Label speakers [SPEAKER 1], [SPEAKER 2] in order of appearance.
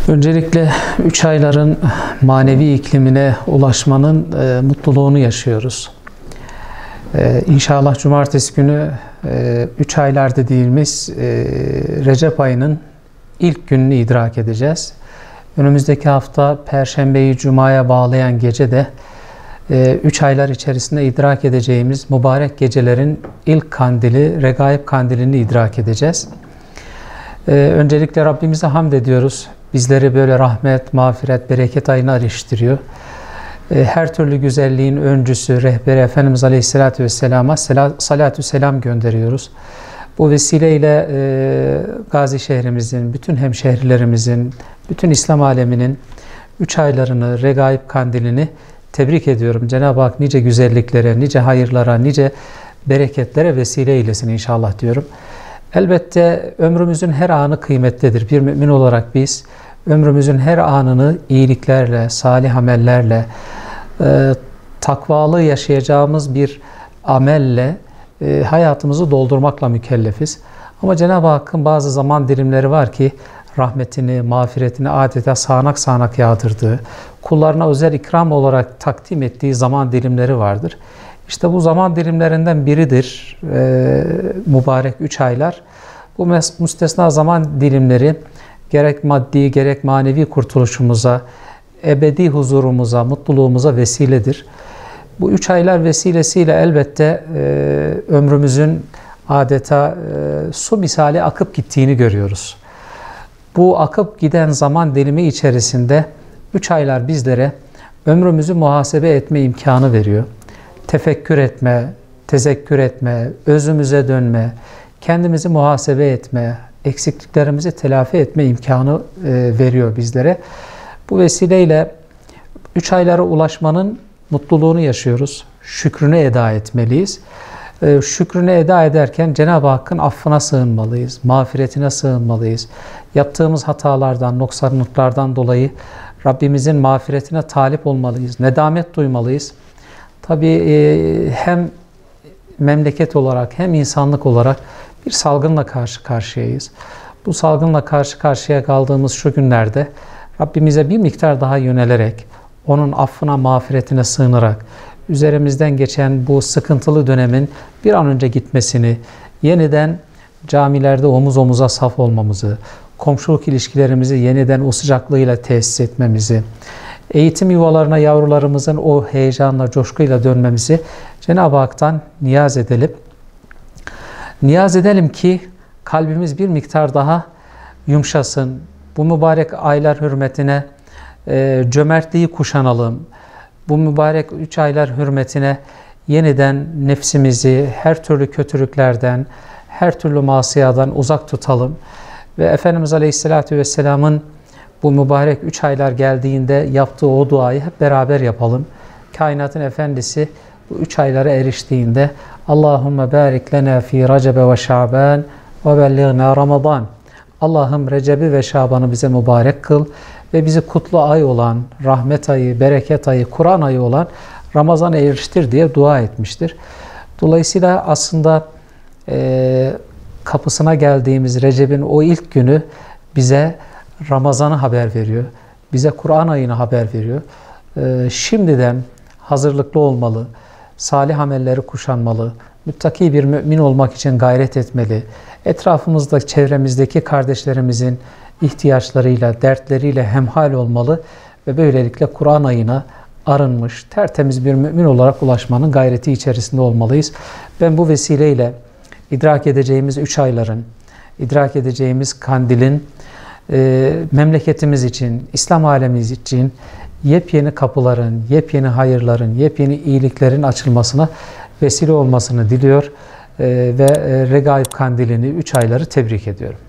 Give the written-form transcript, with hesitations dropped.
[SPEAKER 1] Öncelikle 3 ayların manevi iklimine ulaşmanın mutluluğunu yaşıyoruz. İnşallah cumartesi günü 3 aylar dediğimiz Recep ayının ilk gününü idrak edeceğiz. Önümüzdeki hafta Perşembeyi Cuma'ya bağlayan gece de 3 aylar içerisinde idrak edeceğimiz mübarek gecelerin ilk kandili, Regaib kandilini idrak edeceğiz. Öncelikle Rabbimize hamd ediyoruz. Bizleri böyle rahmet, mağfiret, bereket ayına eriştiriyor. Her türlü güzelliğin öncüsü, rehberi Efendimiz Aleyhisselatü Vesselam'a salatü selam gönderiyoruz. Bu vesileyle Gazi şehrimizin, bütün hemşehrilerimizin, bütün İslam aleminin 3 aylarını, Regaib kandilini tebrik ediyorum. Cenab-ı Hak nice güzelliklere, nice hayırlara, nice bereketlere vesile eylesin inşallah diyorum. Elbette ömrümüzün her anı kıymetlidir. Bir mümin olarak biz ömrümüzün her anını iyiliklerle, salih amellerle, takvalı yaşayacağımız bir amelle hayatımızı doldurmakla mükellefiz. Ama Cenab-ı Hakk'ın bazı zaman dilimleri var ki rahmetini, mağfiretini adeta sağanak sağanak yağdırdığı, kullarına özel ikram olarak takdim ettiği zaman dilimleri vardır. İşte bu zaman dilimlerinden biridir mübarek 3 aylar. Bu müstesna zaman dilimleri gerek maddi gerek manevi kurtuluşumuza, ebedi huzurumuza, mutluluğumuza vesiledir. Bu 3 aylar vesilesiyle elbette ömrümüzün adeta su misali akıp gittiğini görüyoruz. Bu akıp giden zaman dilimi içerisinde 3 aylar bizlere ömrümüzü muhasebe etme imkanı veriyor. Tefekkür etme, tezekkür etme, özümüze dönme, kendimizi muhasebe etme, eksikliklerimizi telafi etme imkanı veriyor bizlere. Bu vesileyle 3 aylara ulaşmanın mutluluğunu yaşıyoruz. Şükrünü eda etmeliyiz. Şükrünü eda ederken Cenab-ı Hakk'ın affına sığınmalıyız, mağfiretine sığınmalıyız. Yaptığımız hatalardan, noksanlıklardan dolayı Rabbimizin mağfiretine talip olmalıyız, nedamet duymalıyız. Tabii hem memleket olarak hem insanlık olarak bir salgınla karşı karşıyayız. Bu salgınla karşı karşıya kaldığımız şu günlerde Rabbimize bir miktar daha yönelerek, onun affına, mağfiretine sığınarak, üzerimizden geçen bu sıkıntılı dönemin bir an önce gitmesini, yeniden camilerde omuz omuza saf olmamızı, komşuluk ilişkilerimizi yeniden o sıcaklığıyla tesis etmemizi, eğitim yuvalarına yavrularımızın o heyecanla, coşkuyla dönmemizi Cenab-ı Hak'tan niyaz edelim. Niyaz edelim ki kalbimiz bir miktar daha yumuşasın. Bu mübarek aylar hürmetine cömertliği kuşanalım. Bu mübarek 3 aylar hürmetine yeniden nefsimizi her türlü kötülüklerden, her türlü masiyadan uzak tutalım. Ve Efendimiz Aleyhisselatü Vesselam'ın bu mübarek 3 aylar geldiğinde yaptığı o duayı hep beraber yapalım. Kainatın Efendisi bu 3 aylara eriştiğinde Allahümme barik lena fi Recebe ve Şaban ve belliğna Ramazan. Allah'ım Recep'i ve Şaban'ı bize mübarek kıl ve bizi kutlu ay olan, rahmet ayı, bereket ayı, Kur'an ayı olan Ramazan'a eriştir diye dua etmiştir. Dolayısıyla aslında kapısına geldiğimiz Recep'in o ilk günü bize Ramazan'ı haber veriyor. Bize Kur'an ayını haber veriyor. Şimdiden hazırlıklı olmalı, salih amelleri kuşanmalı, müttaki bir mümin olmak için gayret etmeli. Etrafımızda, çevremizdeki kardeşlerimizin ihtiyaçlarıyla, dertleriyle hemhal olmalı ve böylelikle Kur'an ayına arınmış, tertemiz bir mümin olarak ulaşmanın gayreti içerisinde olmalıyız. Ben bu vesileyle idrak edeceğimiz 3 ayların, idrak edeceğimiz kandilin memleketimiz için, İslam alemimiz için yepyeni kapıların, yepyeni hayırların, yepyeni iyiliklerin açılmasına vesile olmasını diliyor ve Regaib kandilini 3 ayları tebrik ediyorum.